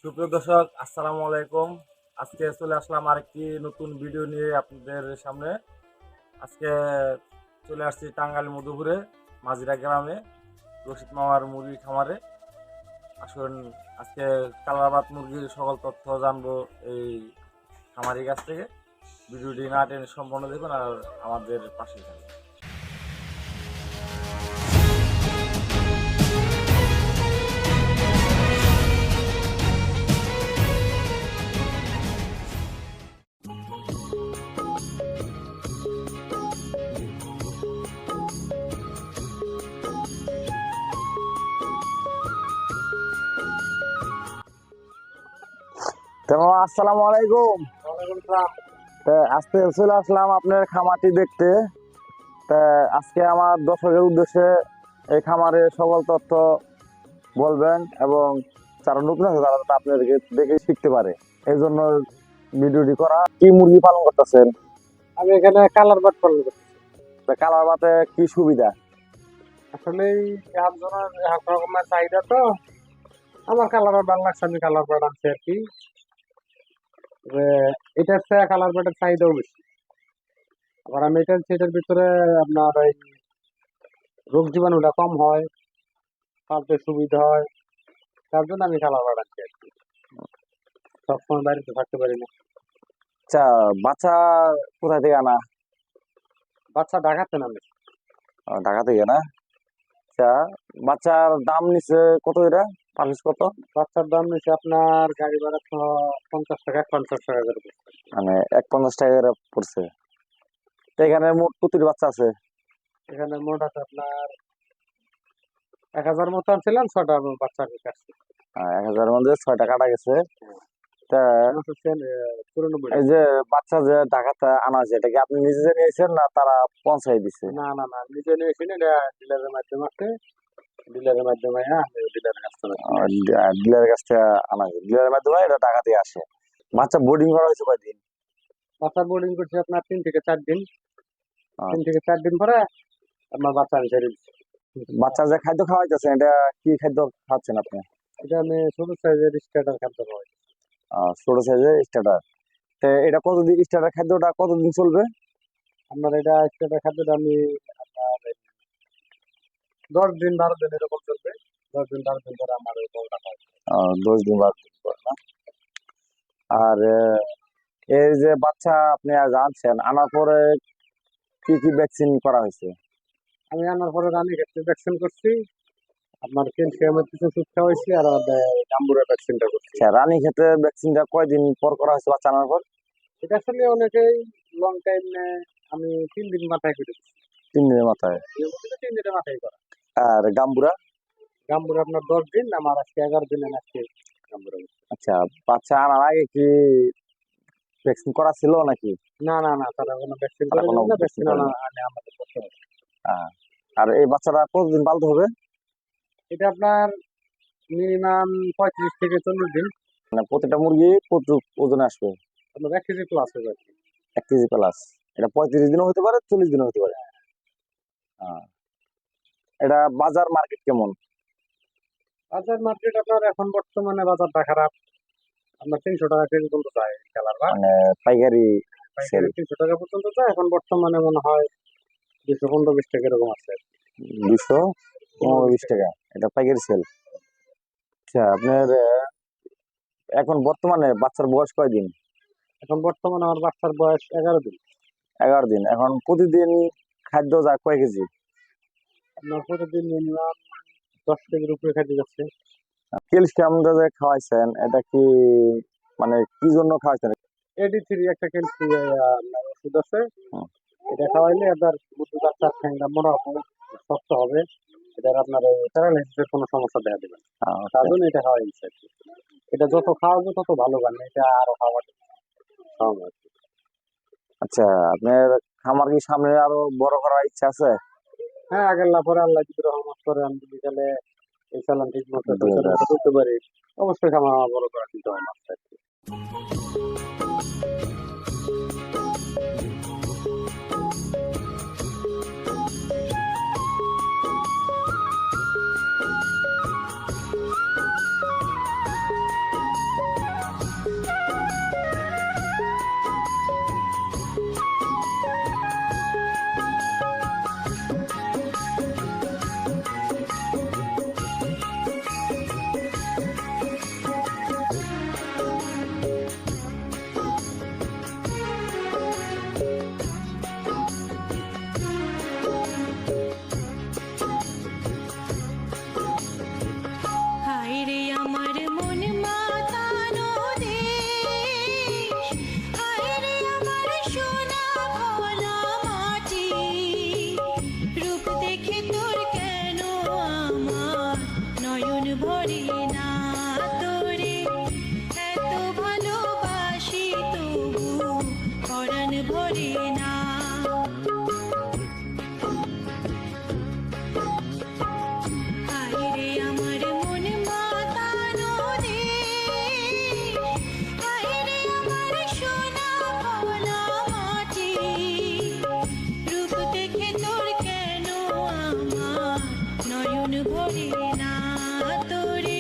সুপ্রিয় দর্শক, আসসালামু আলাইকুম। আজকে চলে আসলাম আরেকটি নতুন ভিডিও নিয়ে আপনাদের সামনে। আজকে চলে আসছি টাঙ্গাইল মধুপুরে মাঝিরা গ্রামে রশিদ মামার মুরগি খামারে। আসুন আজকে কালারবাত মুরগির সকল তথ্য জানবো এই খামারির কাছ থেকে। ভিডিওটি না টেনে সম্পূর্ণ দেখুন আর আমাদের পাশে থাকুন। আসসালামু আলাইকুম। আজকে চলে আসলাম আপনার খামারটি দেখতে। তা আজকে আমার দর্শকের উদ্দেশ্যে এই খামারের সকল তথ্য বলবেন এবং যারা নতুন আছে তারা আপনাদেরকে দেখে শিখতে পারে, এই জন্য ভিডিওটি করা। কি মুরগি পালন করতেছেন? আমি এখানে কালার বাট পালন করতেছি। কালার বাতে কি সুবিধা? আসলে একজনের এক রকমের চাহিদা, তো আমার কালার ভালো লাগছে, আমি কালার বাট আনছি আর কি। এটার চেয়ে কালার বাটের চাহিদাও বেশি। আবার আমি এটার ভিতরে আপনার এই রোগ জীবাণুটা কম হয়, পালতে সুবিধা হয়, তার জন্য আমি কালার বাট আনছি আর কি। সবসময় বাড়িতে থাকতে পারি না। আচ্ছা, বাচ্চা কোথায় থেকে আনা? বাচ্চা ঢাকাতে নামে। ঢাকা থেকে না? আচ্ছা, বাচ্চার দাম নিচ্ছে কত? এটা পার কত? বাচ্চার দাম নিচ্ছে আপনার গাড়ি ভাড়া 50 টাকা, 50 টাকা করে পড়ছে। মানে 150 টাকা করে পড়ছে। তো এখানে মোট প্রতিটি বাচ্চা আছে? এখানে মোট আছে আপনার 1000 মতো আনছিলাম, 6টা বাচ্চা আমি কাটছি। 1000 মধ্যে 6টা কাটা গেছে। তা এই যে বাচ্চা যে ঢাকাতে আনা হয়েছে, এটা কি আপনি নিজে নিয়েছেন না তারা পৌঁছাই দিছে? না না না, নিজে নিয়েছি না, ডিলারের মাধ্যমে আছে। ডিলারের মাধ্যমে আমি ডিলারের কাছ থেকে ডিলারের কাছ থেকে আনা হয়েছে, ডিলারের মাধ্যমে এটা ঢাকা দিয়ে আসে। বাচ্চা বোর্ডিং করা হয়েছে কয়দিন? বাচ্চা বোর্ডিং করছি আপনার 3 থেকে 4 দিন। 3 থেকে 4 দিন পরে আপনার বাচ্চা আমি ছেড়ে দিচ্ছি। বাচ্চা যে খাদ্য খাওয়াইতেছেন, এটা কি খাদ্য খাওয়াচ্ছেন আপনি? এটা আমি ছোট সাইজের স্টার্টার খাদ্য খাওয়াই। ছোট সাইজের স্টার্টার। এটা কতদিন, স্টার্টার খাদ্যটা কতদিন চলবে? আপনার এটা স্টার্টার খাদ্যটা আমি আপনার 10 দিন 12 দিন এরকম চলবে। 10 দিন 12 দিন পরে আমার ওই বলটা হয়। 10 দিন 12 দিন পর না? আর এই যে বাচ্চা আপনি আজ আনছেন, আনার পরে কি কি ভ্যাকসিন করা হয়েছে? আমি আনার পরে রানী ক্ষেত্রে ভ্যাকসিন করছি, আপনার ক্যালসিয়ামের কিছু ওষুধ খাওয়াইছি, আর গাম্বুরা ভ্যাকসিনটা করছি। রানী ক্ষেত্রে ভ্যাকসিনটা কয়দিন পর করা হয়েছে বাচ্চা আনার পর? এটা আসলে অনেকেই লং টাইম নেয়, আমি 3 দিন মাথায় করে দিচ্ছি। 3 দিনের মাথায়? 3 দিনের মাথায় করা। আর গাম্বুরা? গাম্বুরা আপনার 10 দিন, আমার আজকে 11 দিন আজকে গাম্বুরা। আচ্ছা, বাচ্চা আনার আগে কি ভ্যাকসিন করা ছিল নাকি? না না না, তারা কোনো ভ্যাকসিন করে না, ভ্যাকসিন আনে আমাদের করতে হবে। আর এই বাচ্চাটা কতদিন পালতে হবে? এটা আপনার মিনিমাম 35 থেকে 40 দিন। মানে প্রতিটা মুরগি কত ওজনে আসবে? আপনার 1 কেজি প্লাস হবে আর কি। 1 কেজি প্লাস। এটা 35 দিনও হতে পারে, 40 দিনও হতে পারে। এটা বাজার মার্কেট কেমন? বাজার মার্কেট আপনার এখন বর্তমানে বাজারটা খারাপ। আপনার 300 টাকা কেজি পর্যন্ত যায় কালার বা মানে পাইকারি সেল 300 টাকা পর্যন্ত যায়। এখন বর্তমানে মনে হয় 215 টাকা এরকম আছে। 215 টাকা এটা পাইকারি সেল। আচ্ছা, আপনার এখন বর্তমানে বাচ্চার বয়স কয়দিন? এখন বর্তমানে আমার বাচ্চার বয়স 11 দিন। 11 দিন। এখন প্রতিদিন খাদ্য যায় কয় কেজি? আপনার প্রতিদিন মিনিমাম 10 কেজির উপরে খাইতে যাচ্ছে। ক্যালসিয়াম যে খাওয়াইছেন, এটা কি মানে কি জন্য খাওয়াইছেন? AD3 একটা ক্যালসিয়াম ওষুধ আছে, এটা খাওয়াইলে আপনার বুদ্ধি বাচ্চার ঠ্যাংটা মোটা হবে, শক্ত হবে, এটার আপনার প্যারালাইসিসের কোনো সমস্যা দেখা দেবে না। তার জন্য এটা খাওয়া ইচ্ছা আর কি। এটা যত খাওয়াবো তত ভালো গান, এটা আরো খাওয়ার সম্ভব আর কি। আচ্ছা, আপনার খামার কি সামনে আরো বড় করার ইচ্ছা আছে? হ্যাঁ, আগের লাফরে আল্লাহ যদি রহমত করে আমি যদি তাহলে এই চালান ঠিক মতো 2000 করতে পারি, অবশ্যই খামার আমার বড় করার চিন্তা ভাবনা আছে আর কি। হায়রে আমার মন মাতানো দেশ, হায়রে আমার সোনা ভোলা মাটি, রূপ দেখে তোর কেন আমার নয়ন ভরে না, তোরে এত ভালোবাসি তবু পরাণ ভরে না। হায়রে আমার মন মাতানো দেশ, হায়রে আমার সোনা ভোলা মাটি, রূপ দেখে তোর কেন আমার নয়ন ভরে না, তোরে